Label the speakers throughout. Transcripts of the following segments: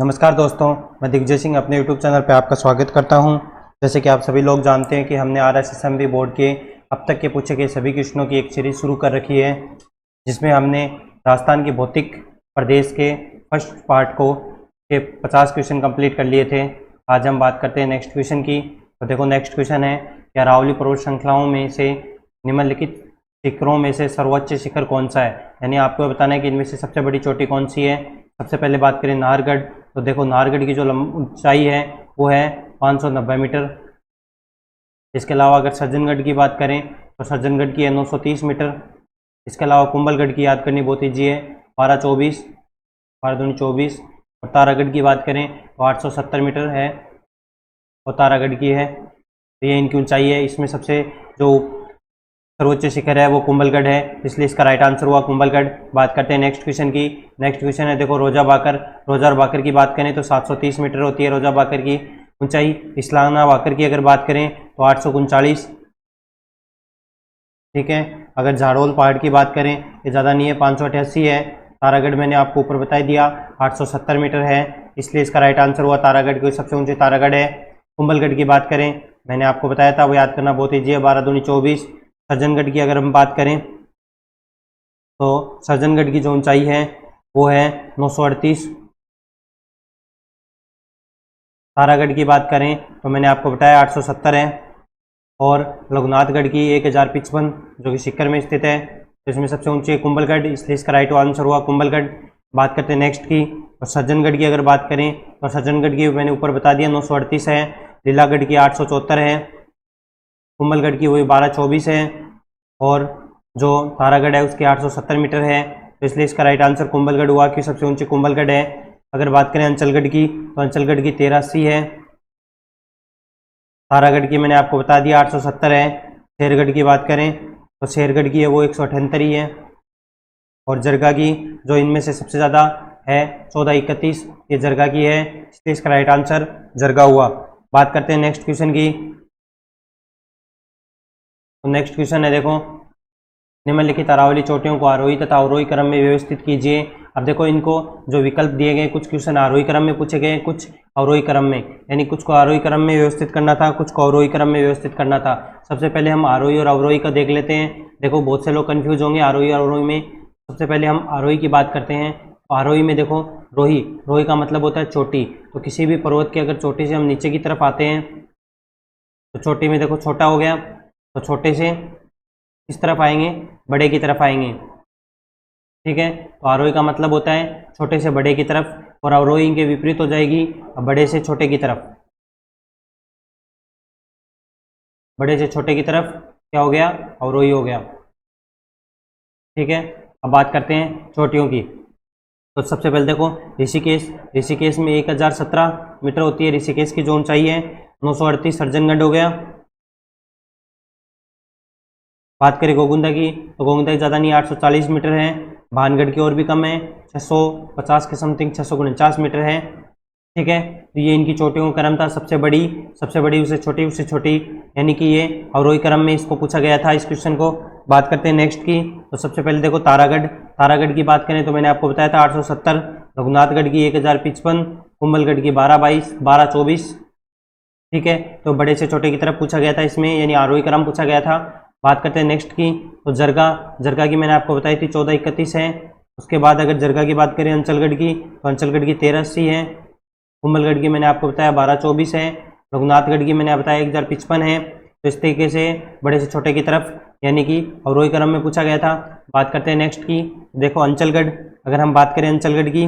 Speaker 1: नमस्कार दोस्तों, मैं दिग्विजय सिंह अपने YouTube चैनल पर आपका स्वागत करता हूं। जैसे कि आप सभी लोग जानते हैं कि हमने RSSMB बोर्ड के अब तक के पूछे गए सभी क्वेश्चनों की एक सीरीज शुरू कर रखी है, जिसमें हमने राजस्थान के भौतिक प्रदेश के फर्स्ट पार्ट को के 50 क्वेश्चन कंप्लीट कर लिए थे। आज हम बात करते हैं नेक्स्ट क्वेश्चन की। तो देखो, नेक्स्ट क्वेश्चन है कि अरावली पर्वत श्रृंखलाओं में से निम्नलिखित शिखरों में से सर्वोच्च शिखर कौन सा है। यानी आपको बताना है कि इनमें से सबसे बड़ी चोटी कौन सी है। सबसे पहले बात करें नाहरगढ़, तो देखो नाहरगढ़ की जो ऊंचाई है वो है 590 मीटर। इसके अलावा अगर सज्जनगढ़ की बात करें तो सज्जनगढ़ की है 930 मीटर। इसके अलावा कुंभलगढ़ की याद करनी बहुत ईजी है, 1224 1224। और तारागढ़ की बात करें तो 870 मीटर है और तारागढ़ की है। तो ये इनकी ऊंचाई है। इसमें सबसे जो सर्वोच्च शिखर है वो कुंभलगढ़ है, इसलिए इसका राइट आंसर हुआ कुंभलगढ़। बात करते हैं नेक्स्ट क्वेश्चन की। नेक्स्ट क्वेश्चन है देखो रोजा बाकर। रोजा बाकर की बात करें तो 730 मीटर होती है रोजा बाकर की ऊंचाई। इस्लाना बाकर की अगर बात करें तो 839। ठीक है। अगर झाड़ोल पहाड़ की बात करें, ये ज़्यादा नहीं है, 588 है। तारागढ़ मैंने आपको ऊपर बता दिया 870 मीटर है, इसलिए इसका राइट आंसर हुआ तारागढ़, की सबसे ऊंची तारागढ़ है। कुंभलगढ़ की बात करें, मैंने आपको बताया था, वो याद करना बहुत ईजी है, 12 दूनी 24। सज्जनगढ़ की अगर हम बात करें तो सज्जनगढ़ की जो ऊंचाई है वो है 938। तारागढ़ की बात करें तो मैंने आपको बताया 870 है। और रघुनाथगढ़ की 1055 जो कि सीकर में स्थित है। तो इसमें सबसे ऊंची है कुंभलगढ़, इसलिए इसका राइट आंसर हुआ कुंभलगढ़। बात करते हैं नेक्स्ट की। और सज्जनगढ़ की अगर बात करें तो सज्जनगढ़ की मैंने ऊपर बता दिया 938 है। लीलागढ़ की 874 है। कुंभलगढ़ की वही 1224 है। और जो तारागढ़ है उसकी 870 मीटर है। तो इसलिए इसका राइट आंसर कुंभलगढ़ हुआ, कि सबसे ऊंची कुंभलगढ़ है। अगर बात करें अंचलगढ़ की तो अंचलगढ़ की 1380 है। तारागढ़ की मैंने आपको बता दिया 870 है। शेरगढ़ की बात करें तो शेरगढ़ की है वो 178 ही है। और जरगा की जो इनमें से सबसे ज़्यादा है 1431, ये जरगा की है, इसलिए इसका राइट आंसर जरगा हुआ। बात करते हैं नेक्स्ट क्वेश्चन की। तो नेक्स्ट क्वेश्चन है देखो, निम्नलिखित अरावली चोटियों को आरोही तथा अवरोही क्रम में व्यवस्थित कीजिए। अब देखो, इनको जो विकल्प दिए गए, कुछ क्वेश्चन आरोही क्रम में पूछे गए, कुछ अवरोही क्रम में, यानी कुछ को आरोही क्रम में व्यवस्थित करना था, कुछ को अवरोही क्रम में व्यवस्थित करना था। सबसे पहले हम आरोही और अवरोही का देख लेते हैं। देखो, बहुत से लोग कंफ्यूज होंगे आरोही और अवरोही में। सबसे पहले हम आरोही की बात करते हैं। आरोही में देखो, रोही, रोही का मतलब होता है चोटी। तो किसी भी पर्वत की अगर चोटी से हम नीचे की तरफ आते हैं तो चोटी में देखो छोटा हो गया, तो छोटे से इस तरफ आएंगे, बड़े की तरफ आएंगे। ठीक है। तो आरोही का मतलब होता है छोटे से बड़े की तरफ, और अवरोही के विपरीत हो जाएगी, बड़े से छोटे की तरफ। बड़े से छोटे की तरफ क्या हो गया, अवरोही हो गया। ठीक है। अब बात करते हैं चोटियों की। तो सबसे पहले देखो ऋषिकेश। ऋषिकेश में 1017 मीटर होती है ऋषिकेश की जो ऊंचाई है। 938 सज्जनगढ़ हो गया। बात करें गोगुंदा की, तो गोगुंदा की ज़्यादा नहीं, 840 मीटर है। भानगढ़ की और भी कम है, 650 के समथिंग, 649 मीटर है। ठीक है। तो ये इनकी चोटियों का क्रम था, सबसे बड़ी उससे छोटी, यानी कि ये अवरोही क्रम में इसको पूछा गया था, इस क्वेश्चन को। बात करते हैं नेक्स्ट की। तो सबसे पहले देखो तारागढ़। तारागढ़ की बात करें तो मैंने आपको बताया था 870। रघुनाथगढ़ की 1055। कुंभलगढ़ की 1224। ठीक है। तो बड़े से छोटे की तरफ पूछा गया था इसमें, यानी आरोही क्रम पूछा गया था। बात करते हैं नेक्स्ट की। तो जरगा की मैंने आपको बताई थी 1431 है। उसके बाद अगर जरगा की बात करें अंचलगढ़ की, तो अंचलगढ़ की 1380 है। कुंभलगढ़ की मैंने आपको बताया 1224 है। रघुनाथगढ़ की मैंने बताया 1055 है। तो इस तरीके से बड़े से छोटे की तरफ, यानी कि अवरोही क्रम में पूछा गया था। बात करते हैं नेक्स्ट की। देखो अंचलगढ़, अगर हम बात करें अंचलगढ़ की,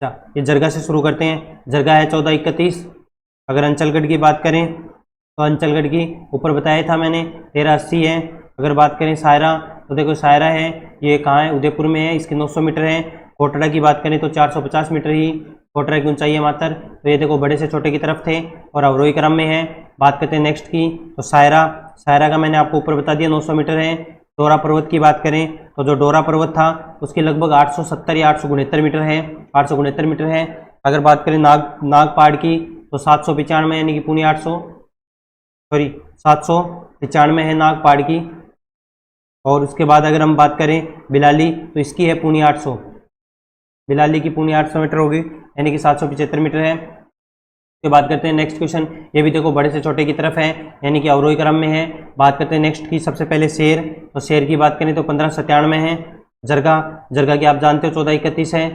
Speaker 1: ये जरगा से शुरू करते हैं। जरगा है 1431। अगर अंचलगढ़ की बात करें तो अंचलगढ़ की ऊपर बताया था मैंने 1380 है। अगर बात करें सायरा, तो देखो सायरा है, ये कहाँ है, उदयपुर में है, इसकी 900 मीटर है। कोटड़ा की बात करें तो 450 मीटर ही कोटड़ा की ऊंचाई है मात्र। तो ये देखो बड़े से छोटे की तरफ थे और अवरोही क्रम में है। बात करते हैं नेक्स्ट की। तो सायरा का मैंने आपको ऊपर बता दिया 900 मीटर है। डोरा पर्वत की बात करें तो जो डोरा पर्वत था उसकी लगभग 870 या 869 मीटर है, 869 मीटर है। अगर बात करें नाग पहाड़ की तो 795, यानी कि पौने 800, सॉरी 795 है नाग पहाड़ की। और उसके बाद अगर हम बात करें बिलाली तो इसकी है पौने 800। बिलाली की पूनी 800 मीटर होगी, यानी कि 775 मीटर है। उसके बात करते हैं नेक्स्ट क्वेश्चन, ये भी देखो बड़े से छोटे की तरफ है, यानी कि अवरोही क्रम में है। बात करते हैं नेक्स्ट की, सबसे पहले शेर, तो शेर की बात करें तो 1597 है। जरगा, जरगा की आप जानते हो 1431 है।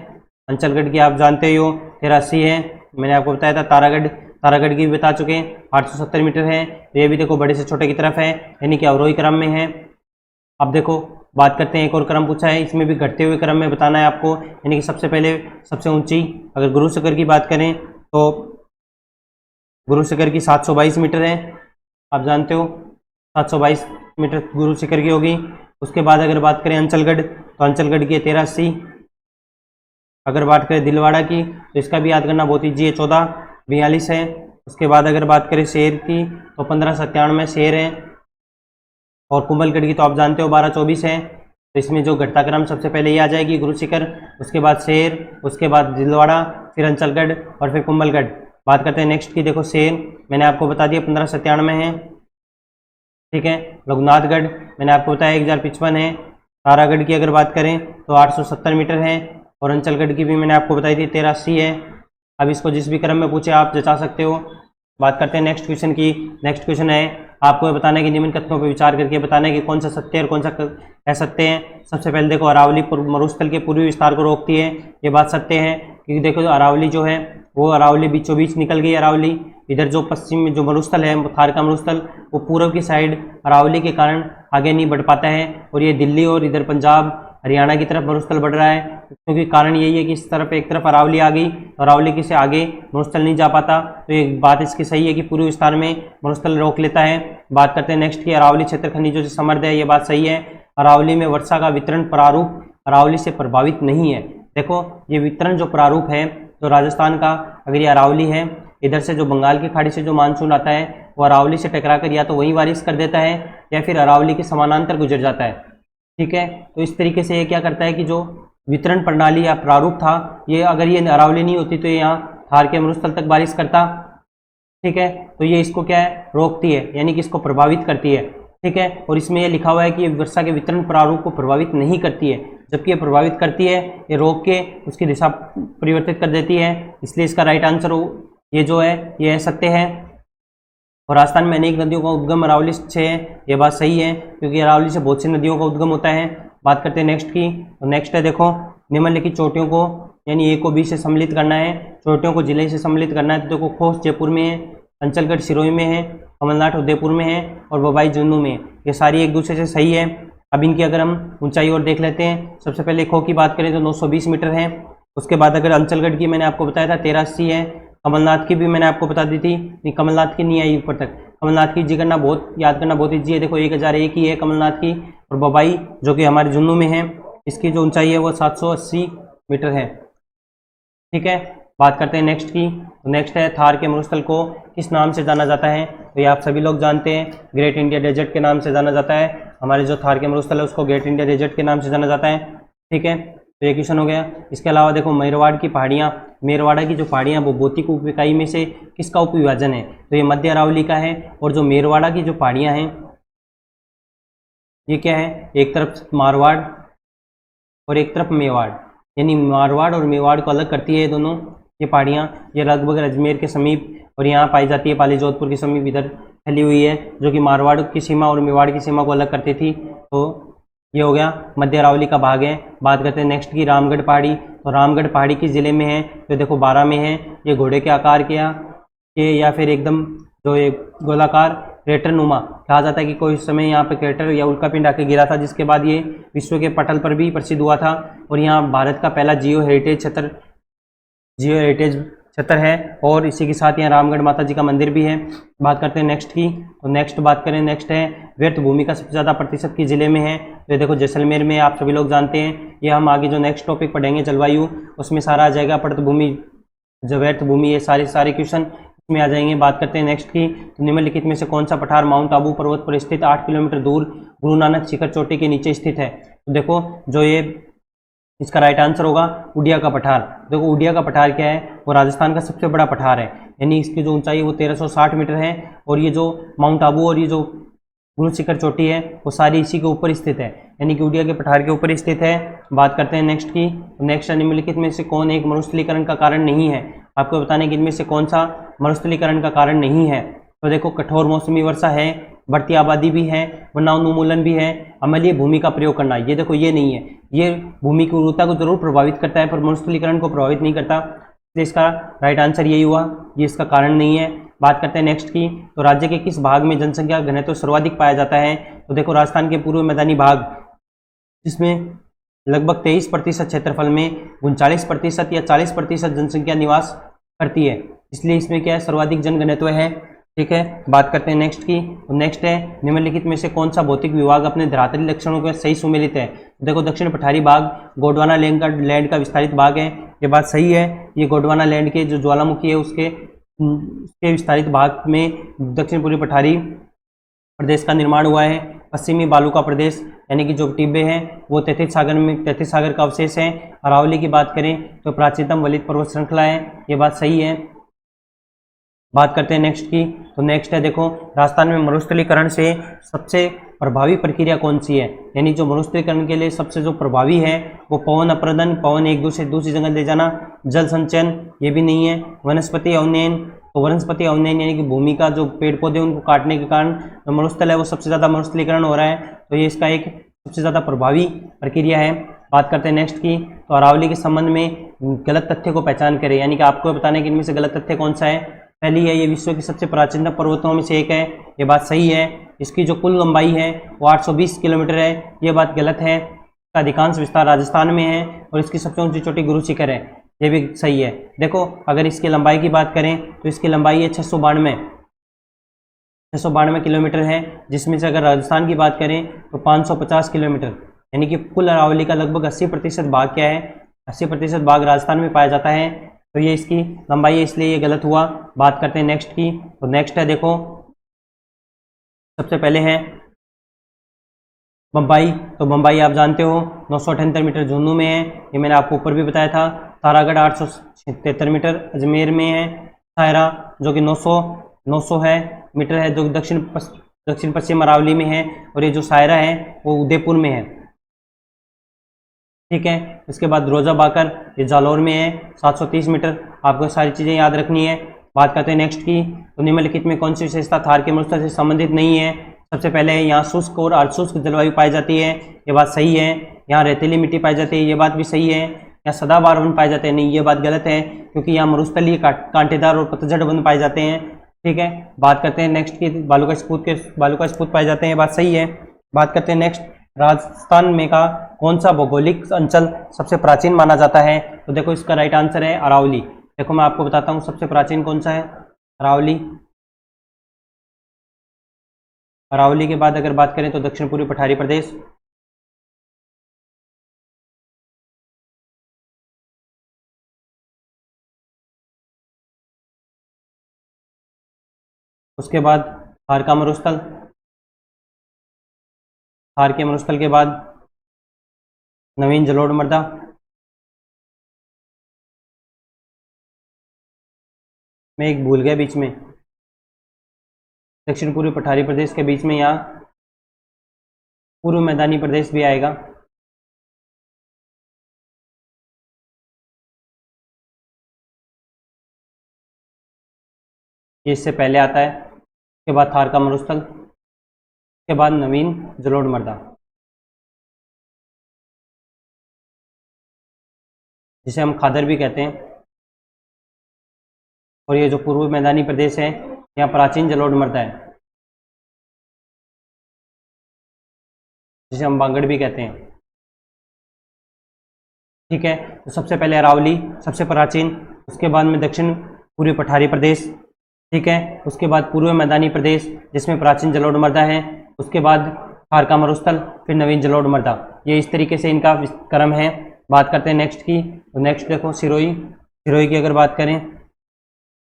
Speaker 1: अंचलगढ़ की आप जानते हो 1380 है, मैंने आपको बताया था। तारागढ़, तारागढ़ की भी बता चुके हैं, 870 मीटर है। तो ये भी देखो बड़े से छोटे की तरफ है, यानी कि अवरोही क्रम में है। अब देखो बात करते हैं, एक और क्रम पूछा है, इसमें भी घटते हुए क्रम में बताना है आपको, यानी कि सबसे पहले सबसे ऊंची, अगर गुरु शिखर की बात करें तो गुरु शिखर की 722 मीटर है, आप जानते हो 722 मीटर गुरु शिखर की होगी। उसके बाद अगर बात करें अंचलगढ़, तो अंचलगढ़ की है 1380। अगर बात करें दिलवाड़ा की, तो इसका भी याद करना बहुत ईजी है, 1442 है। उसके बाद अगर बात करें शेर की, तो 1597 शेर है। और कुंभलगढ़ की तो आप जानते हो 1224 है। तो इसमें जो घटता क्रम सबसे पहले ये आ जाएगी गुरु शिखर, उसके बाद शेर, उसके बाद दिलवाड़ा, फिर अंचलगढ़ और फिर कुंभलगढ़। बात करते हैं नेक्स्ट की, देखो शेर मैंने आपको बता दिया 1597 है, ठीक है। रघुनाथगढ़ मैंने आपको बताया 1055 है। तारागढ़ की अगर बात करें तो 870 मीटर है, और अंचलगढ़ की भी मैंने आपको बताई थी 1380 है। अब इसको जिस भी क्रम में पूछे आप जचा सकते हो। बात करते हैं नेक्स्ट क्वेश्चन की। नेक्स्ट क्वेश्चन है, आपको बताना है कि निम्न कथनों पर विचार करके बताना है कि कौन सा सत्य और कौन सा असत्य है। सबसे पहले देखो अरावली मरुस्थल के पूर्वी विस्तार को रोकती है, ये बात सत्य है, क्योंकि देखो अरावली जो है वो अरावली बीचों बीच निकल गई अरावली। इधर जो पश्चिम में जो मरुस्थल है थार का मरुस्थल, वो पूर्व की साइड अरावली के कारण आगे नहीं बढ़ पाता है, और ये दिल्ली और इधर पंजाब हरियाणा की तरफ मरुस्थल बढ़ रहा है, क्योंकि कारण यही है कि इस तरफ एक तरफ अरावली आ गई, अरावली के से आगे मरुस्थल नहीं जा पाता। तो एक बात इसकी सही है कि पूर्वी विस्तार में मरुस्थल रोक लेता है। बात करते हैं नेक्स्ट की, अरावली क्षेत्र खनिजों से समृद्ध है, ये बात सही है। अरावली में वर्षा का वितरण प्रारूप अरावली से प्रभावित नहीं है। देखो ये वितरण जो प्रारूप है, जो राजस्थान का, अगर ये अरावली है, इधर से जो बंगाल की खाड़ी से जो मानसून आता है वो अरावली से टकराकर या तो वहीं बारिश कर देता है या फिर अरावली के समानांतर गुजर जाता है, ठीक है। तो इस तरीके से ये क्या करता है कि जो वितरण प्रणाली या प्रारूप था, ये अगर ये अरावली नहीं होती तो ये यहाँ थार के मरुस्थल तक बारिश करता, ठीक है। तो ये इसको क्या है, रोकती है, यानी कि इसको प्रभावित करती है, ठीक है। और इसमें ये लिखा हुआ है कि ये वर्षा के वितरण प्रारूप को प्रभावित नहीं करती है, जबकि ये प्रभावित करती है, ये रोक के उसकी दिशा परिवर्तित कर देती है। इसलिए इसका राइट आंसर ये जो है ये सत्य है। और राजस्थान में अनेक नदियों का उद्गम अरावली से है, ये बात सही है, क्योंकि अरावली से बहुत सी नदियों का उद्गम होता है। बात करते हैं नेक्स्ट की, तो नेक्स्ट है देखो, निम्नलिखित चोटियों को यानी ए को बी से सम्मिलित करना है, चोटियों को जिले से सम्मिलित करना है। तो देखो खोस जयपुर में है, अंचलगढ़ सिरोही में है, कमलनाथ उदयपुर में है, और बबाई झुंझुनू में। ये सारी एक दूसरे से सही है। अब इनकी अगर हम ऊंचाई और देख लेते हैं, सबसे पहले खो की बात करें तो 920 मीटर है। उसके बाद अगर अंचलगढ़ की मैंने आपको बताया था 1380 है। कमलनाथ की भी मैंने आपको बता दी थी, नहीं कमलनाथ की नहीं आई ऊपर तक। कमलनाथ की जी करना बहुत याद करना बहुत ईजी है, देखो 1001 ही है कमलनाथ की। और बबाई जो कि हमारे झुंझुनू में है, इसकी जो ऊंचाई है वो 780 मीटर है, ठीक है। बात करते हैं नेक्स्ट की, तो नेक्स्ट है थार के मरुस्थल को किस नाम से जाना जाता है। तो ये आप सभी लोग जानते हैं, ग्रेट इंडिया डेजर्ट के नाम से जाना जाता है। हमारे जो थार के मरुस्थल है उसको ग्रेट इंडिया डेजर्ट के नाम से जाना जाता है, ठीक है। तो ये क्वेश्चन हो गया। इसके अलावा देखो मेरवाड़ की पहाड़ियाँ, मेरवाड़ा की जो पहाड़ियाँ वो भौतिक उप इकाई में से किसका उपविभाजन है। तो ये मध्य अरावली का है। और जो मेरवाड़ा की जो पहाड़ियाँ हैं ये क्या है, एक तरफ मारवाड़ और एक तरफ मेवाड़, यानी मारवाड़ और मेवाड़ को अलग करती है दोनों ये पहाड़ियाँ। ये लगभग अजमेर के समीप और यहाँ पाई जाती है, पाली जोधपुर के समीप इधर फैली हुई है, जो कि मारवाड़ की सीमा और मेवाड़ की सीमा को अलग करती थी। तो ये हो गया मध्य अरावली का भाग है। बात करते हैं नेक्स्ट की, रामगढ़ पहाड़ी। तो रामगढ़ पहाड़ी किस जिले में है। तो देखो 12 में है। ये घोड़े के आकार के या फिर एकदम जो ये गोलाकार क्रेटर नुमा, कहा जाता है कि कोई समय यहाँ पे क्रेटर या उल्कापिंड आके गिरा था, जिसके बाद ये विश्व के पटल पर भी प्रसिद्ध हुआ था। और यहाँ भारत का पहला जियो हेरिटेज क्षेत्र है। और इसी के साथ यहाँ रामगढ़ माता जी का मंदिर भी है। बात करते हैं नेक्स्ट की, तो नेक्स्ट बात करें, नेक्स्ट है व्यर्थ भूमि का सबसे ज़्यादा प्रतिशत किस जिले में है। तो ये देखो जैसलमेर में, आप सभी लोग जानते हैं। ये हम आगे जो नेक्स्ट टॉपिक पढ़ेंगे जलवायु, उसमें सारा आ जाएगा। पर्वत भूमि, जो व्यर्थ भूमि, ये सारे क्वेश्चन इसमें आ जाएंगे। बात करते हैं नेक्स्ट की, तो निम्नलिखित में से कौन सा पठार माउंट आबू पर्वत पर स्थित 8 किलोमीटर दूर गुरु नानक शिखर चोटी के नीचे स्थित है। तो देखो जो ये इसका राइट आंसर होगा उड़िया का पठार। देखो उड़िया का पठार क्या है, वो राजस्थान का सबसे बड़ा पठार है, यानी इसकी जो ऊंचाई है वो 1360 मीटर है। और ये जो माउंट आबू और ये जो गुरु शिखर चोटी है वो सारी इसी के ऊपर स्थित है, यानी कि ऊडिया के पठार के ऊपर स्थित है। बात करते हैं नेक्स्ट की। नेक्स्ट निम्नलिखित में से कौन एक मरुस्थलीकरण का कारण नहीं है? आपको बताना है कि इनमें से कौन सा मरुस्थलीकरण का कारण नहीं है। तो देखो, कठोर मौसमी वर्षा है, बढ़ती आबादी भी है, वनानुमूलन भी है, अम्लीय भूमि का प्रयोग करना, ये देखो ये नहीं है। ये भूमि की उर्वरता को जरूर प्रभावित करता है पर मरुस्थलीकरण को प्रभावित नहीं करता, इसलिए इसका राइट आंसर यही हुआ, ये इसका कारण नहीं है। बात करते हैं नेक्स्ट की। तो राज्य के किस भाग में जनसंख्या घनत्व सर्वाधिक पाया जाता है? तो देखो, राजस्थान के पूर्व मैदानी भाग, जिसमें लगभग 23% क्षेत्रफल में 39% या 40% जनसंख्या निवास करती है, इसलिए इसमें क्या है, सर्वाधिक जनघनत्व है। ठीक है, बात करते हैं नेक्स्ट की। तो नेक्स्ट है, निम्नलिखित में से कौन सा भौतिक विभाग अपने धरातली लक्षणों के सही सुमेलित है? देखो, दक्षिण पठारी भाग गोंडवाना लैंड का विस्तारित भाग है, ये बात सही है। ये गोंडवाना लैंड के जो ज्वालामुखी है उसके विस्तारित भाग में दक्षिण पूर्वी पठारी प्रदेश का निर्माण हुआ है। पश्चिमी बालू का प्रदेश यानी कि जो टिब्बे हैं वो तैतीस सागर का अवशेष है। अरावली की बात करें तो प्राचीनतम वलित पर्वत श्रृंखला है, ये बात सही है। बात करते हैं नेक्स्ट की। तो नेक्स्ट है, देखो, राजस्थान में मरुस्थलीकरण से सबसे प्रभावी प्रक्रिया कौन सी है? यानी जो मरुस्थलीकरण के लिए सबसे जो प्रभावी है वो पवन अपरदन, पवन एक दूसरी जगह ले जाना, जल संचयन, ये भी नहीं है। वनस्पति अवनयन, तो वनस्पति अवनयन यानी कि भूमि का जो पेड़ पौधे उनको काटने के कारण जो मरुस्थल है वो सबसे ज़्यादा मरुस्थलीकरण हो रहा है, तो ये इसका एक सबसे ज़्यादा प्रभावी प्रक्रिया है। बात करते हैं नेक्स्ट की। तो अरावली के संबंध में गलत तथ्य को पहचान करें, यानी कि आपको बताना है कि इनमें से गलत तथ्य कौन सा है। पहली है, ये विश्व की सबसे प्राचीनतम पर्वतों में से एक है, ये बात सही है। इसकी जो कुल लंबाई है वो 820 किलोमीटर है, ये बात गलत है। इसका अधिकांश विस्तार राजस्थान में है और इसकी सबसे ऊंची चोटी गुरु शिखर है, ये भी सही है। देखो, अगर इसकी लंबाई की बात करें तो इसकी लंबाई है 692 किलोमीटर है, जिसमें से अगर राजस्थान की बात करें तो 550 किलोमीटर, यानी कि कुल अरावली का लगभग 80% भाग क्या है, 80% भाग राजस्थान में पाया जाता है, तो ये इसकी लंबाई है, इसलिए ये गलत हुआ। बात करते हैं नेक्स्ट की। तो नेक्स्ट है, देखो, सबसे पहले है बम्बई। तो बम्बई आप जानते हो 978 मीटर झुंझुनू में है, ये मैंने आपको ऊपर भी बताया था। तारागढ़ 873 मीटर अजमेर में है। सायरा जो कि 900 है मीटर है, जो दक्षिण पश्चिम अरावली में है, और ये जो सायरा है वो उदयपुर में है। ठीक है, इसके बाद रोजा बाकर, ये जालौर में है, 730 मीटर। आपको सारी चीज़ें याद रखनी है। बात करते हैं नेक्स्ट की। तो निम्नलिखित में कौन सी विशेषता थार के मरुस्थल से संबंधित नहीं है? सबसे पहले है, यहाँ शुष्क और अर्धशुष्क जलवायु पाई जाती है, ये बात सही है। यहाँ रेतीली मिट्टी पाई जाती है, ये बात भी सही है। यहाँ सदाबहार वन पाए जाते हैं, नहीं, ये बात गलत है, क्योंकि यहाँ मरुस्थलीय कांटेदार और पतझड़ वन पाए जाते हैं। ठीक है, बात करते हैं नेक्स्ट की। बालू का स्फूत पाए जाते हैं, ये बात सही है। बात करते हैं नेक्स्ट, राजस्थान में का कौन सा भौगोलिक अंचल सबसे प्राचीन माना जाता है? तो देखो, इसका राइट आंसर है अरावली। देखो, मैं आपको बताता हूँ सबसे प्राचीन कौन सा है, अरावली। अरावली के बाद अगर बात करें तो दक्षिण पूर्वी पठारी प्रदेश, उसके बाद थार का मरुस्थल, थार के मरुस्थल के बाद नवीन जलोढ़ मृदा, मैं एक भूल गया बीच में, दक्षिण पूर्वी पठारी प्रदेश के बीच में यहाँ पूर्व मैदानी प्रदेश भी आएगा। ये इससे पहले आता है। उसके बाद थार का मरुस्थल, उसके बाद नवीन जलोढ़ मृदा, जिसे हम खादर भी कहते हैं। और ये जो पूर्व मैदानी प्रदेश है यहाँ प्राचीन जलोढ़ मृदा है, जिसे हम बांगड़ भी कहते हैं। ठीक है, तो सबसे पहले अरावली सबसे प्राचीन, उसके बाद में दक्षिण पूर्वी पठारी प्रदेश, ठीक है, उसके बाद पूर्व मैदानी प्रदेश जिसमें प्राचीन जलोढ़ मृदा है, उसके बाद थार का मरुस्थल, फिर नवीन जलोढ़ मृदा। ये इस तरीके से इनका क्रम है। बात करते हैं नेक्स्ट की। तो नेक्स्ट देखो, सिरोही की अगर बात करें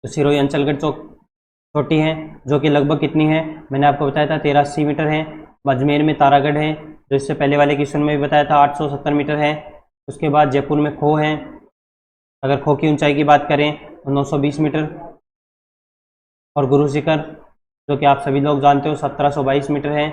Speaker 1: तो सिरोही अंचलगढ़ चोटी है, जो कि लगभग कितनी है, मैंने आपको बताया था 83 मीटर है। अजमेर में तारागढ़ है, जो इससे पहले वाले क्वेश्चन में भी बताया था 870 मीटर है। उसके बाद जयपुर में खो है, अगर खो की ऊंचाई की बात करें तो 920 मीटर। और गुरु शिखर जो कि आप सभी लोग जानते हो 1722 मीटर है।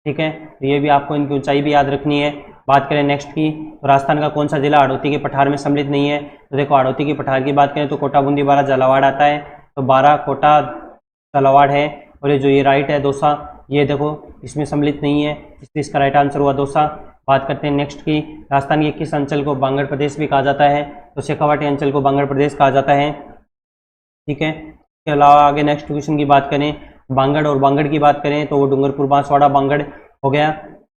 Speaker 1: ठीक है, तो ये भी आपको इनकी ऊंचाई भी याद रखनी है। बात करें नेक्स्ट की, तो राजस्थान का कौन सा जिला हाड़ौती के पठार में सम्मिलित नहीं है? तो देखो हाड़ौती के पठार की बात करें तो कोटा, बूंदी, बारा, झालावाड़ आता है। तो बारा, कोटा, झालावाड़ है। और ये जो ये राइट है दौसा, ये देखो इसमें सम्मिलित नहीं है, इसलिए इसका राइट आंसर हुआ दौसा। बात करते हैं नेक्स्ट की, राजस्थान के किस अंचल को बांगड़ प्रदेश भी कहा जाता है? तो शेखावाटी अंचल को बांगड़ प्रदेश कहा जाता है। ठीक है, इसके अलावा आगे नेक्स्ट क्वेश्चन की बात करें, बांगड़ और बांगड़ की बात करें तो वो डूंगरपुर, बांसवाड़ा, बांगड़ हो गया,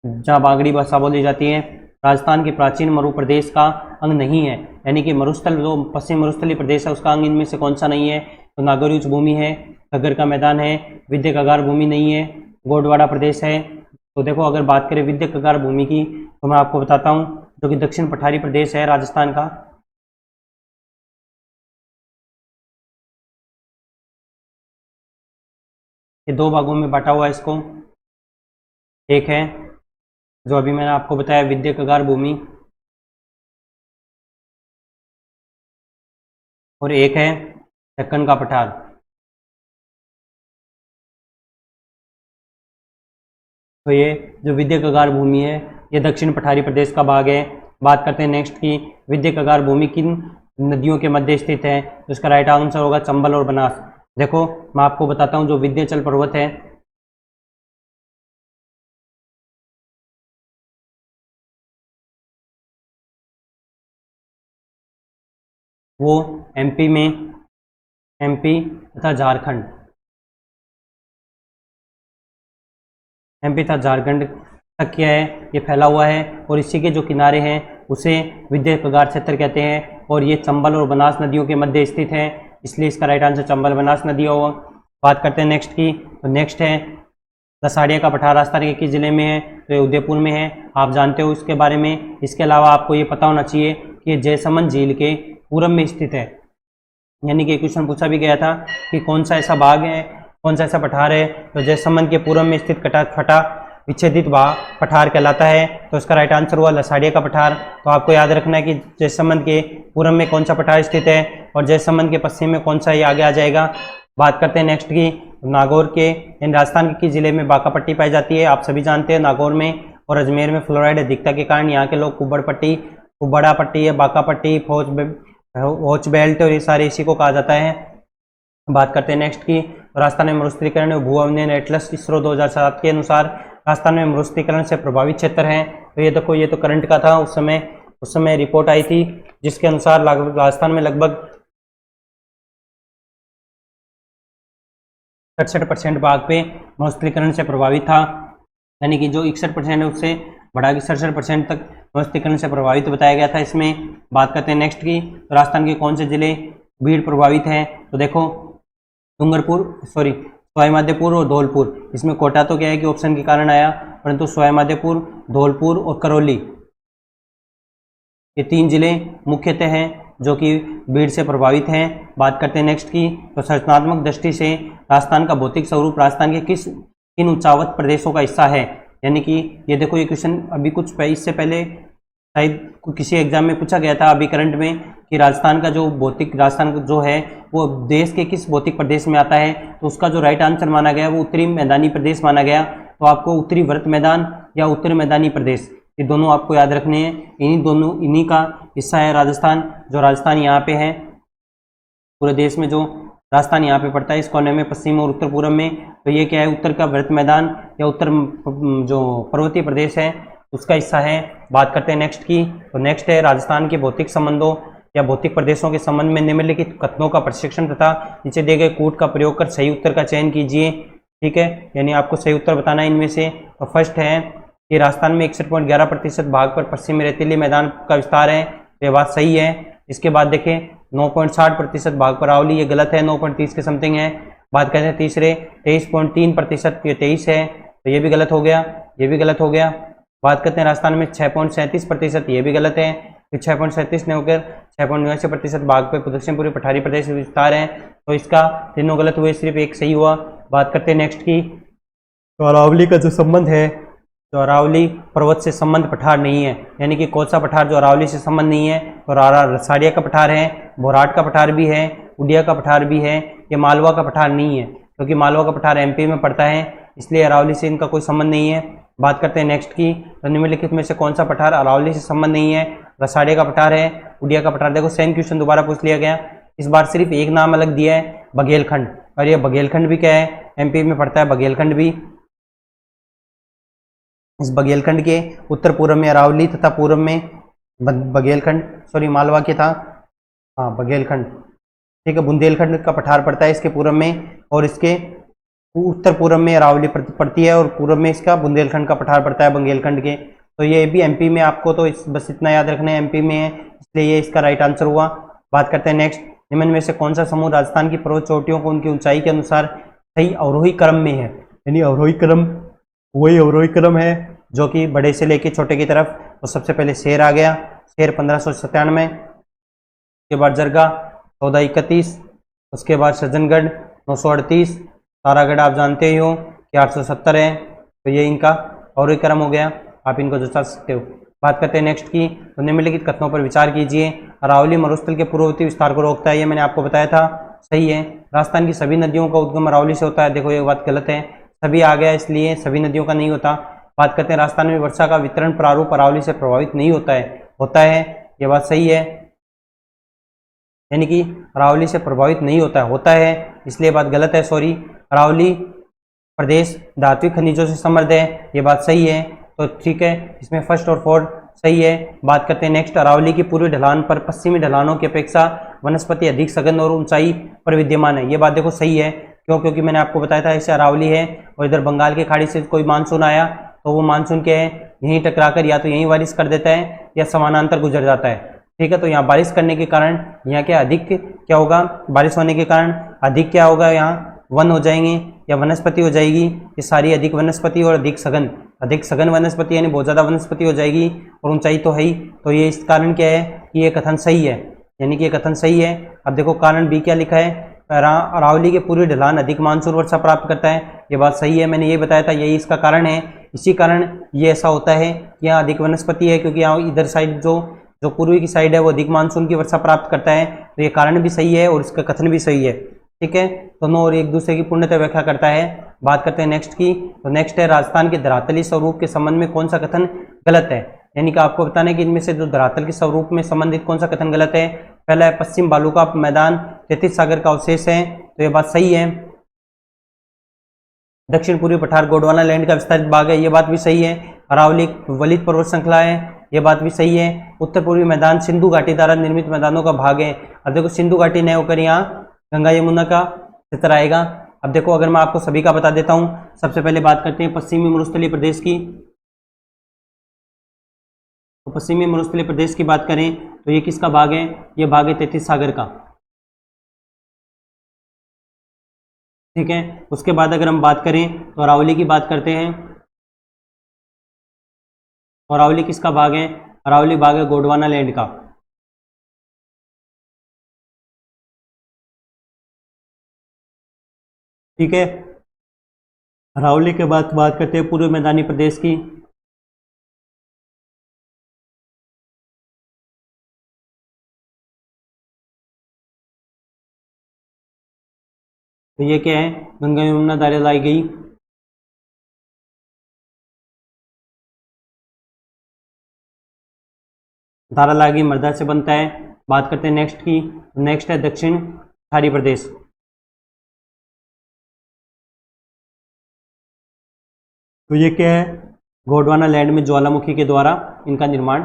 Speaker 1: जहाँ बांगड़ी भाषा बोली जाती है। राजस्थान के प्राचीन मरु प्रदेश का अंग नहीं है, यानी कि मरुस्थल जो पश्चिम मरुस्थलीय प्रदेश है उसका अंग इनमें से कौन सा नहीं है? तो नागौरी उच्च भूमि है, घग्गर का मैदान है, विद्या कगार भूमि नहीं है, गोडवाड़ा प्रदेश है। तो देखो अगर बात करें विद्या कगार भूमि की तो मैं आपको बताता हूँ, जो कि दक्षिण पठारी प्रदेश है राजस्थान का। ये दो भागों में बांटा हुआ है इसको। एक है जो अभी मैंने आपको बताया विद्या कगार भूमि, और एक है दक्कन का पठार। तो ये जो विद्या कगार भूमि है ये दक्षिण पठारी प्रदेश का भाग है। बात करते हैं नेक्स्ट की, विद्या कगार भूमि किन नदियों के मध्य स्थित है? तो इसका राइट आंसर होगा चंबल और बनास। देखो मैं आपको बताता हूँ, जो विंध्याचल पर्वत है वो एमपी में, एमपी तथा झारखंड, एमपी तथा झारखंड तक क्या है ये फैला हुआ है, और इसी के जो किनारे हैं उसे विद्या कगार क्षेत्र कहते हैं, और ये चंबल और बनास नदियों के मध्य स्थित है, इसलिए इसका राइट आंसर चंबल बनास नदी होगा। बात करते हैं नेक्स्ट की, तो नेक्स्ट है दसाड़िया का पठार राजस्थान के किस जिले में है? तो ये उदयपुर में है, आप जानते हो इसके बारे में। इसके अलावा आपको ये पता होना चाहिए कि ये जयसमंद झील के पूरब में स्थित है, यानी कि क्वेश्चन पूछा भी गया था कि कौन सा ऐसा भाग है, कौन सा ऐसा पठार है, तो जयसमंद के पूरब में स्थित फटा विच्छेदित पठार कहलाता है। तो इसका राइट आंसर हुआ लसाड़िया का पठार। तो आपको याद रखना है कि जयसमंद के पूरब में कौन सा पठार स्थित है और जयसमंद के पश्चिम में कौन सा ये आगे आ जाएगा। बात करते हैं नेक्स्ट की, नागौर के इन राजस्थान के किस जिले में बाका पट्टी पाई जाती है? आप सभी जानते हैं नागौर में और अजमेर में फ्लोराइड अधिकता के कारण यहाँ के लोग कुब्बड़ पट्टी, कुब्बड़ा पट्टी है, बाका पट्टी, होच बेल्ट और ये सारे इसी को कहा जाता है। बात करते हैं नेक्स्ट की, राजस्थान में मरुस्थलीकरण भू अवनयन एटलस इसरो 2007 के अनुसार राजस्थान में मरुस्थलीकरण से प्रभावित क्षेत्र हैं। तो ये देखो, ये तो करंट का था, उस समय रिपोर्ट आई थी जिसके अनुसार राजस्थान में लगभग 67% भाग पे मरुस्थलीकरण से प्रभावित था, यानी कि जो 61% है उससे बढ़ा के 67% तक मरुस्थलीकरण से प्रभावित बताया गया था इसमें। बात करते हैं नेक्स्ट की, तो राजस्थान के कौन से जिले भीड़ प्रभावित हैं? तो देखो सवाईमाधोपुर और धौलपुर। इसमें कोटा तो क्या है कि ऑप्शन के कारण आया, परंतु सवाईमाधोपुर, धौलपुर और करौली ये 3 जिले मुख्यतः हैं जो कि भीड़ से प्रभावित हैं। बात करते हैं नेक्स्ट की, तो संरचनात्मक दृष्टि से राजस्थान का भौतिक स्वरूप राजस्थान के किन उच्चावत प्रदेशों का हिस्सा है? यानी कि ये देखो, ये क्वेश्चन अभी कुछ इससे पहले शायद किसी एग्जाम में पूछा गया था अभी करंट में कि राजस्थान का जो भौतिक, राजस्थान जो है वो देश के किस भौतिक प्रदेश में आता है? तो उसका जो राइट आंसर माना गया वो उत्तरी मैदानी प्रदेश माना गया। तो आपको उत्तरी व्रत मैदान या उत्तर मैदानी प्रदेश, ये दोनों आपको याद रखने हैं। इन्हीं का हिस्सा है राजस्थान। जो राजस्थान यहाँ पे है पूरे देश में, जो राजस्थान यहाँ पे पड़ता है इस कोने में, पश्चिम और उत्तर पूर्व में, तो ये क्या है उत्तर का व्रत मैदान या उत्तर जो पर्वतीय प्रदेश है उसका हिस्सा है। बात करते हैं नेक्स्ट की, तो नेक्स्ट है राजस्थान के भौतिक संबंधों या भौतिक प्रदेशों के संबंध में निम्नलिखित कथनों का प्रशिक्षण तथा नीचे दिए गए कूट का प्रयोग कर सही उत्तर का चयन कीजिए। ठीक है, यानी आपको सही उत्तर बताना है इनमें से। तो फर्स्ट है कि राजस्थान में 61.11% भाग पर पश्चिमी रेतीले मैदान का विस्तार है, ये बात सही है। इसके बाद देखें 9.60% भाग पर आवली, ये गलत है, 9.30 के समथिंग है। बात करते हैं तीसरे 23.3%, ये 23 है, तो ये भी गलत हो गया, ये भी गलत हो गया। बात करते हैं राजस्थान में 6.37%, ये भी गलत है, फिर 6.37 ने होकर 6.89% भाग पर दक्षिण पूर्वी पठारी प्रदेश विस्तार है, तो इसका तीनों गलत हुए, सिर्फ एक सही हुआ। बात करते हैं नेक्स्ट की, तो अरावली का जो संबंध है, तो अरावली पर्वत से संबंध पठार नहीं है, यानी कि कौन सा पठार जो अरावली से संबंध नहीं है? तो रसाड़िया का पठार है, भोराट का पठार भी है, उडिया का पठार भी है, ये मालवा का पठार नहीं है, क्योंकि मालवा का पठार एमपी में पड़ता है, इसलिए अरावली से इनका कोई संबंध नहीं है। बात करते हैं नेक्स्ट की, तो निम्नलिखित में से कौन सा पठार अरावली से संबंध नहीं है? रसाड़े का पठार है, उड़िया का पठार। देखो सेम क्वेश्चन दोबारा पूछ लिया गया, इस बार सिर्फ एक नाम अलग दिया है, बघेलखंड। और ये बघेलखंड भी क्या है? एमपी में पड़ता है बघेलखंड भी। इस बघेलखंड के उत्तर पूर्व में अरावली तथा पूर्व में बघेलखंड, सॉरी मालवा के था, हाँ बघेलखंड, ठीक है। बुंदेलखंड का पठार पड़ता है इसके पूर्व में, और इसके उत्तर पूर्व में अरावली पड़ती है, और पूर्व में इसका बुंदेलखंड का पठार पड़ता है बघेलखंड के। तो ये भी एमपी में, आपको तो बस इतना याद रखना है, एमपी में है, इसलिए ये इसका राइट आंसर हुआ। बात करते हैं नेक्स्ट, निम्न में से कौन सा समूह राजस्थान की पर्वत चोटियों को उनकी ऊंचाई के अनुसार सही अवरोही क्रम में है? यानी अवरोही क्रम, वही अवरोही क्रम है जो कि बड़े से लेके छोटे की तरफ। तो सबसे पहले शेर आ गया, शेर 1597, उसके बाद जरगा 1431, उसके बाद सज्जनगढ़ 938, तारागढ़ आप जानते ही हो कि 870 है। तो ये इनका अवरोही क्रम हो गया, आप इनको जचा सकते हो। बात करते हैं नेक्स्ट की, तो निम्नलिखित कथनों पर विचार कीजिए। अरावली मरुस्थल के पूर्ववर्ती विस्तार को रोकता है, ये मैंने आपको बताया था, सही है। राजस्थान की सभी नदियों का उद्गम अरावली से होता है, देखो ये बात गलत है, सभी आ गया इसलिए सभी नदियों का नहीं होता। बात करते हैं राजस्थान में वर्षा का वितरण प्रारूप अरावली से प्रभावित नहीं होता है, होता है, ये बात सही है, यानी कि अरावली से प्रभावित नहीं होता है, होता है, इसलिए बात गलत है, सॉरी। अरावली प्रदेश धात्विक खनिजों से समृद्ध है, ये बात सही है, तो ठीक है, इसमें फर्स्ट और फोर्थ सही है। बात करते हैं नेक्स्ट, अरावली की पूर्वी ढलान पर पश्चिमी ढलानों की अपेक्षा वनस्पति अधिक सघन और ऊंचाई पर विद्यमान है, ये बात देखो सही है। क्यों? क्योंकि मैंने आपको बताया था ऐसे अरावली है और इधर बंगाल की खाड़ी से कोई मानसून आया तो वो मानसून क्या है, यहीं टकराकर या तो यहीं बारिश कर देता है या समानांतर गुजर जाता है, ठीक है। तो यहाँ बारिश करने के कारण यहाँ क्या अधिक क्या होगा, बारिश होने के कारण अधिक क्या होगा, यहाँ वन हो जाएंगे या वनस्पति हो जाएगी, ये सारी अधिक वनस्पति और अधिक सघन वनस्पति, यानी बहुत ज़्यादा वनस्पति हो जाएगी, और ऊंचाई तो है ही। तो ये इस कारण क्या है कि ये कथन सही है, यानी कि ये कथन सही है। अब देखो कारण बी क्या लिखा है, अरावली के पूर्वी ढलान अधिक मानसून वर्षा प्राप्त करता है, ये बात सही है, मैंने ये बताया था, यही इसका कारण है। इसी कारण ये ऐसा होता है कि यहाँ अधिक वनस्पति है, क्योंकि यहाँ इधर साइड जो पूर्वी की साइड है वो अधिक मानसून की वर्षा प्राप्त करता है, तो ये कारण भी सही है और इसका कथन भी सही है, ठीक है। दोनों और एक दूसरे की पूर्णतः व्याख्या करता है। बात करते हैं नेक्स्ट की, तो नेक्स्ट है राजस्थान के धरातली स्वरूप के संबंध में कौन सा कथन गलत है, यानी कि आपको बताना है कि इनमें से जो धरातल के स्वरूप में संबंधित कौन सा कथन गलत है। पहला है पश्चिम बालू का मैदान 33 सागर का अवशेष है, तो ये बात सही है। दक्षिण पूर्वी पठार गोंडवाना लैंड का विस्तारित भाग है, ये बात भी सही है। अरावली वलित पर्वत श्रृंखला है, ये बात भी सही है। उत्तर पूर्वी मैदान सिंधु घाटी द्वारा निर्मित मैदानों का भाग है। अब देखो सिंधु घाटी नहीं होकर यहाँ गंगा यमुना का चित्र आएगा। अब देखो अगर मैं आपको सभी का बता देता हूँ, सबसे पहले बात करते हैं पश्चिमी मरुस्थलीय प्रदेश की। तो पश्चिमी मरुस्थलीय प्रदेश की बात करें तो ये किसका भाग है, ये भाग है 33 सागर का, ठीक है। उसके बाद अगर हम बात करें तो अरावली की बात करते हैं, और अरावली किसका भाग है, अरावली भाग है गोंडवाना लैंड का, ठीक है। अरावली के बाद बात करते हैं पूर्व मैदानी प्रदेश की। तो ये क्या है, गंगा यमुना धारा लाई गई, धारा लाई गई मृदा से बनता है। बात करते हैं नेक्स्ट की, नेक्स्ट है दक्षिण खाड़ी प्रदेश। तो ये क्या है, गोंडवाना लैंड में ज्वालामुखी के द्वारा इनका निर्माण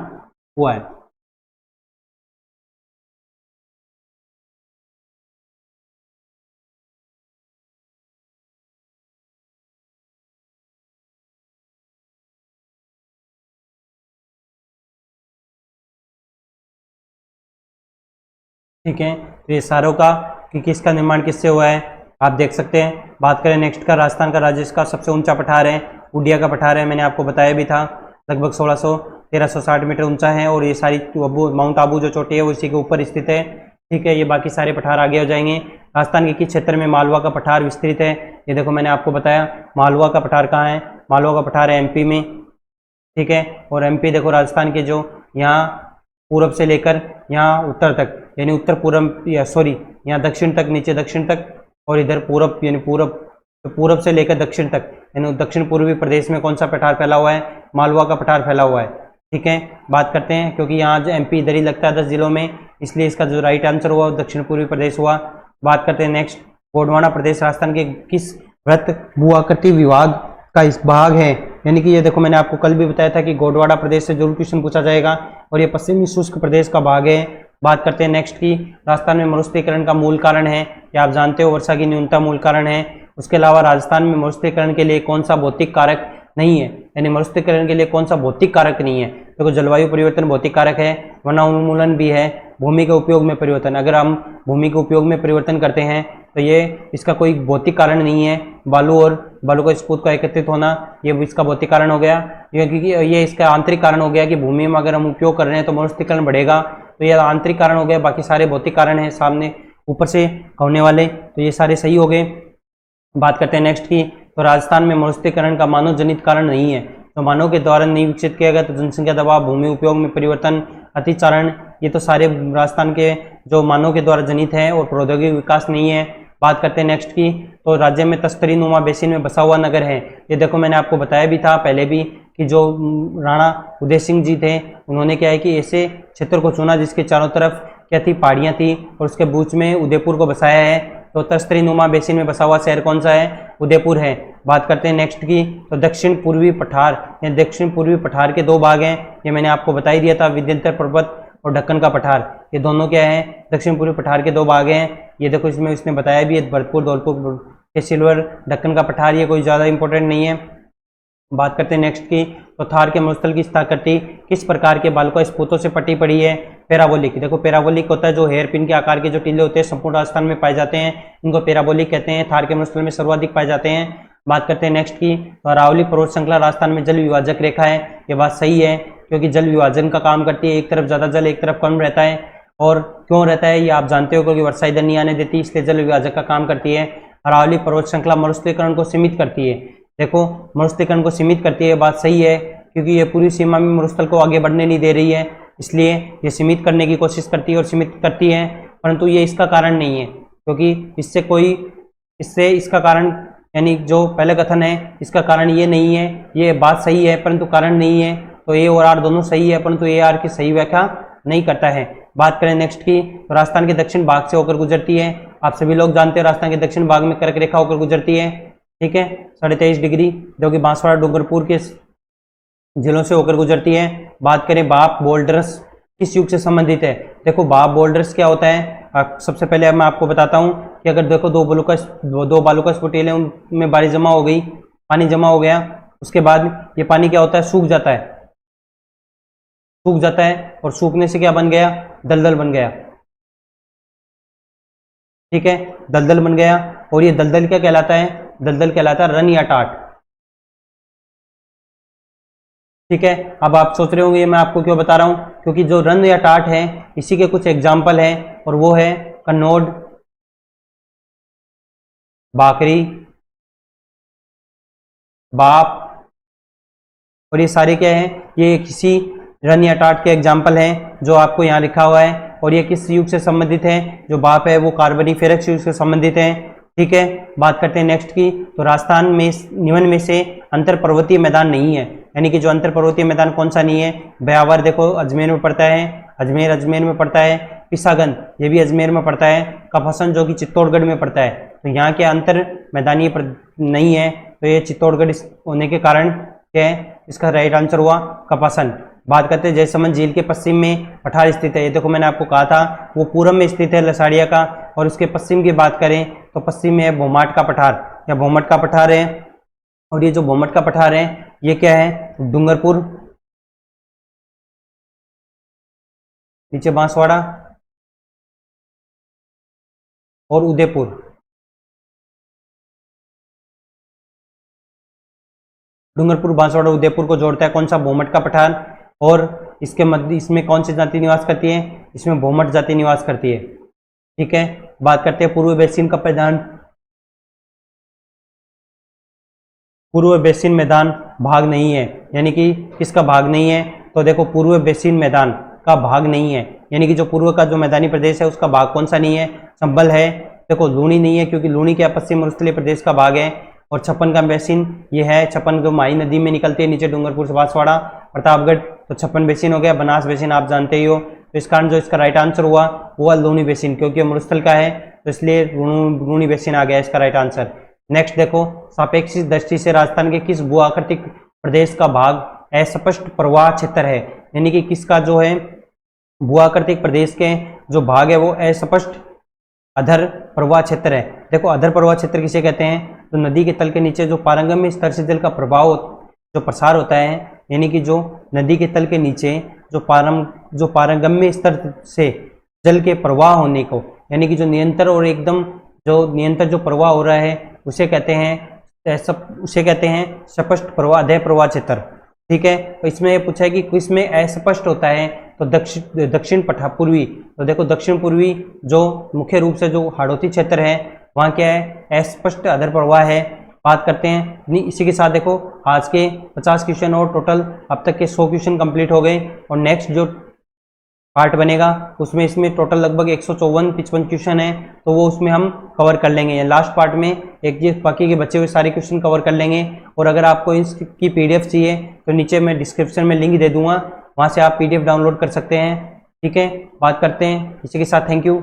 Speaker 1: हुआ है। ठीक है, तो ये सारों का कि किसका निर्माण किससे हुआ है आप देख सकते हैं। बात करें नेक्स्ट का, राजस्थान का राज्य का सबसे ऊंचा पठार है उड़िया का पठार है, मैंने आपको बताया भी था, लगभग 1360 मीटर ऊंचा है, और ये सारी माउंट आबू जो चोटी है वो इसी के ऊपर स्थित है, ठीक है। ये बाकी सारे पठार आगे हो जाएंगे। राजस्थान के किस क्षेत्र में मालवा का पठार विस्तृत है, ये देखो मैंने आपको बताया, मालवा का पठार कहाँ है, मालवा का पठार है एमपी में, ठीक है। और एमपी देखो राजस्थान के जो यहाँ पूरब से लेकर यहाँ उत्तर तक, यानी उत्तर पूर्व या सॉरी यहाँ दक्षिण तक, नीचे दक्षिण तक, और इधर पूरब यानी पूरब तो पूरब से लेकर दक्षिण तक, यानी दक्षिण पूर्वी प्रदेश में कौन सा पठार फैला हुआ है? मालवा का पठार फैला हुआ है। ठीक है, बात करते हैं, क्योंकि यहाँ जो एमपी इधर ही लगता है 10 जिलों में, इसलिए इसका जो राइट आंसर हुआ वो दक्षिण पूर्वी प्रदेश हुआ। बात करते हैं नेक्स्ट, गोंडवाना प्रदेश राजस्थान के किस वृत्त भूआकृति विभाग का इस भाग है? यानी कि ये देखो, मैंने आपको कल भी बताया था कि गोंडवाना प्रदेश से जरूर क्वेश्चन पूछा जाएगा, और ये पश्चिमी शुष्क प्रदेश का भाग है। बात करते हैं नेक्स्ट की, राजस्थान में मरुस्थलीकरण का मूल कारण है, या आप जानते हो वर्षा की न्यूनता मूल कारण है। उसके अलावा राजस्थान में मरुस्थलीकरण के लिए कौन सा भौतिक कारक नहीं है? यानी मरुस्थलीकरण के लिए कौन सा भौतिक कारक नहीं है? देखो, जलवायु परिवर्तन भौतिक कारक है, वन उन्मूलन भी है, भूमि के उपयोग में परिवर्तन, अगर हम भूमि के उपयोग में परिवर्तन करते हैं तो ये इसका कोई भौतिक कारण नहीं है। बालू और बालू का स्फूट का एकत्रित होना, ये इसका भौतिक कारण हो गया, क्योंकि ये इसका आंतरिक कारण हो गया कि भूमि में अगर हम उपयोग कर रहे हैं तो मरुस्थलीकरण बढ़ेगा, तो ये आंतरिक कारण हो गया। बाकी सारे भौतिक कारण हैं सामने ऊपर से होने वाले, तो ये सारे सही हो गए। बात करते हैं नेक्स्ट की, तो राजस्थान में मरुस्थलीकरण का मानव जनित कारण नहीं है, तो मानव के द्वारा नहीं विकसित किया गया, तो जनसंख्या दबाव, भूमि उपयोग में परिवर्तन, अतिचारण, ये तो सारे राजस्थान के जो मानव के द्वारा जनित है, और प्रौद्योगिक विकास नहीं है। बात करते हैं नेक्स्ट की, तो राज्य में तस्तरी नुमा बेसिन में बसा हुआ नगर है। ये देखो, मैंने आपको बताया भी था पहले भी कि जो राणा उदय सिंह जी थे, उन्होंने क्या है कि ऐसे क्षेत्र को चुना जिसके चारों तरफ क्या थी? पहाड़ियाँ थी, और उसके बीच में उदयपुर को बसाया है। तो तस्तरी नुमा बेसिन में बसा हुआ शहर कौन सा है? उदयपुर है। बात करते हैं नेक्स्ट की, तो दक्षिण पूर्वी पठार, या दक्षिण पूर्वी पठार के दो भाग हैं, ये मैंने आपको बता ही दिया था, विंध्याचल पर्वत और ढक्कन का पठार, ये दोनों क्या है? दक्षिण पूर्वी पठार के दो भाग हैं। ये देखो, इसमें उसने बताया भी है, भरतपुर, धौलपुर के सिल्वर, ढक्कन का पठार, ये कोई ज़्यादा इंपॉर्टेंट नहीं है। बात करते हैं नेक्स्ट की, तो थार के मरुस्थल की स्थाकृति किस प्रकार के बालुका स्फूटों से पटी पड़ी है? पैराबोलिक। देखो, पैराबोलिक होता है जो हेयर पिन के आकार के जो टीले होते हैं संपूर्ण राजस्थान में पाए जाते हैं, इनको पैराबोलिक कहते हैं। थार के मरुस्थल में सर्वाधिक पाए जाते हैं। बात करते हैं नेक्स्ट की, तो अरावली पर्वत श्रृंखला राजस्थान में जल विभाजक रेखा है। ये बात सही है, क्योंकि जल विभाजन का काम करती है, एक तरफ ज़्यादा जल एक तरफ कम रहता है। और क्यों रहता है ये आप जानते हो, क्योंकि वर्षा इधर नहीं आने देती, इसलिए जल विभाजक का काम करती है। अरावली पर्वत श्रृंखला मरुस्थलीकरण को सीमित करती है। देखो, मरुस्थलीकरण को सीमित करती है, बात सही है, क्योंकि ये पूरी सीमा में मरुस्थल को आगे बढ़ने नहीं दे रही है, इसलिए ये सीमित करने की कोशिश करती है और सीमित करती है, परंतु ये इसका कारण नहीं है, क्योंकि इससे इसका कारण, यानी जो पहले कथन है इसका कारण ये नहीं है। ये बात सही है परंतु कारण नहीं है, तो ए और आर दोनों सही है, परंतु ए आर की सही व्याख्या नहीं करता है। बात करें नेक्स्ट की, तो राजस्थान के दक्षिण भाग से होकर गुजरती है। आप सभी लोग जानते हैं राजस्थान के दक्षिण भाग में कर्क रेखा होकर गुजरती है, ठीक है, 23.5 डिग्री, जो कि बांसवाड़ा डूंगरपुर के जिलों से होकर गुजरती है। बात करें बाप बोल्डर्स किस युग से संबंधित है? देखो, बाप बोल्डर्स क्या होता है, सबसे पहले मैं आपको बताता हूँ कि अगर देखो दो बालूका स्फुटेले उनमें बारिश जमा हो गई, पानी जमा हो गया, उसके बाद ये पानी क्या होता है? सूख जाता है, और सूखने से क्या बन गया? दलदल बन गया, ठीक है, दलदल बन गया। और ये दलदल क्या कहलाता है? दलदल कहलाता है रन या टाट, ठीक है। अब आप सोच रहे होंगे ये मैं आपको क्यों बता रहा हूं, क्योंकि जो रन या टाट है इसी के कुछ एग्जाम्पल हैं, और वो है कन्नौड, बाकरी, बाप, और ये सारे क्या हैं? ये किसी रन या टाट के एग्जाम्पल हैं जो आपको यहाँ लिखा हुआ है। और ये किस युग से संबंधित है? जो बाप है वो कार्बोनिफेरस युग से संबंधित है, ठीक है। बात करते हैं नेक्स्ट की, तो राजस्थान में निम्न में से अंतर पर्वतीय मैदान नहीं है, यानी कि जो अंतर पर्वतीय मैदान कौन सा नहीं है? ब्यावर देखो अजमेर में पड़ता है, अजमेर में पड़ता है। पिसागन ये भी अजमेर में पड़ता है। कफासन जो कि चित्तौड़गढ़ में पड़ता है। तो यहाँ के अंतर मैदानी नहीं है, तो ये चित्तौड़गढ़ होने के कारण क्या है? इसका राइट आंसर हुआ कपासन। बात करते हैं जयसमंद झील के पश्चिम में पठार स्थित है। ये देखो मैंने आपको कहा था वो पूरब में स्थित है लसाड़िया का, और उसके पश्चिम की बात करें तो पश्चिम में है भोमाट का पठार, या भोमट का पठार है। और ये जो भोमट का पठार है ये क्या है? डूंगरपुर, नीचे बांसवाड़ा और उदयपुर। डूंगरपुर, बांसवाड़ा, उदयपुर को जोड़ता है कौन सा? भोमट का पठार। और इसके मध्य इसमें कौन सी जाति निवास करती है? इसमें भोमट जाति निवास करती है, ठीक है। बात करते हैं पूर्व बेसिन का मैदान। पूर्व बेसिन मैदान भाग नहीं है, यानी कि किसका भाग नहीं है? तो देखो पूर्व बेसिन मैदान का भाग नहीं है, यानी कि जो पूर्व का जो मैदानी प्रदेश है उसका भाग कौन सा नहीं है? संबल है। देखो लूणी नहीं है, क्योंकि लूणी क्या पश्चिम मरुस्थलीय प्रदेश का भाग है। और छप्पन का बेसिन ये है, छप्पन जो माही नदी में निकलती है नीचे डूंगरपुर से बांसवाड़ा प्रतापगढ़, तो छप्पन बेसिन हो गया। बनास बेसिन आप जानते ही हो। तो इस कारण जो इसका राइट आंसर हुआ वो लूनी बेसिन, क्योंकि मरुस्थल का है तो इसलिए लूनी बेसिन आ गया इसका राइट आंसर। नेक्स्ट देखो, सापेक्षिक दृष्टि से राजस्थान के किस भू आकृतिक प्रदेश का भाग अस्पष्ट प्रवाह क्षेत्र है, यानी कि किसका जो है भू आकृतिक प्रदेश के जो भाग है वो अस्पष्ट अधर प्रवाह क्षेत्र है। देखो अधर प्रवाह क्षेत्र किसे कहते हैं, तो नदी के तल के नीचे जो पारंगम्य स्तर से जल का प्रभाव जो प्रसार होता है, यानी कि जो नदी के तल के नीचे जो पारंगम्य स्तर से जल के प्रवाह होने को, यानी कि जो निरंतर और एकदम जो निरंतर जो प्रवाह हो रहा है उसे कहते हैं स्पष्ट प्रवाह अधर प्रवाह क्षेत्र। ठीक है, तो इसमें ये पूछा है कि किसमें अस्पष्ट होता है, तो दक्षिण पूर्वी। तो देखो दक्षिण पूर्वी जो मुख्य रूप से जो हाड़ौती क्षेत्र है वहाँ क्या है, अस्पष्ट अधर प्रवाह है। बात करते हैं इसी के साथ देखो आज के 50 क्वेश्चन और टोटल अब तक के 100 क्वेश्चन कंप्लीट हो गए, और नेक्स्ट जो पार्ट बनेगा उसमें इसमें टोटल लगभग 154-55 क्वेश्चन है, तो वो उसमें हम कवर कर लेंगे। लास्ट पार्ट में एक ये बाकी के बचे हुए सारे क्वेश्चन कवर कर लेंगे। और अगर आपको इसकी PDF चाहिए तो नीचे मैं डिस्क्रिप्शन में लिंक दे दूंगा, वहाँ से आप PDF डाउनलोड कर सकते हैं। ठीक है, बात करते हैं इसी के साथ। Thank you.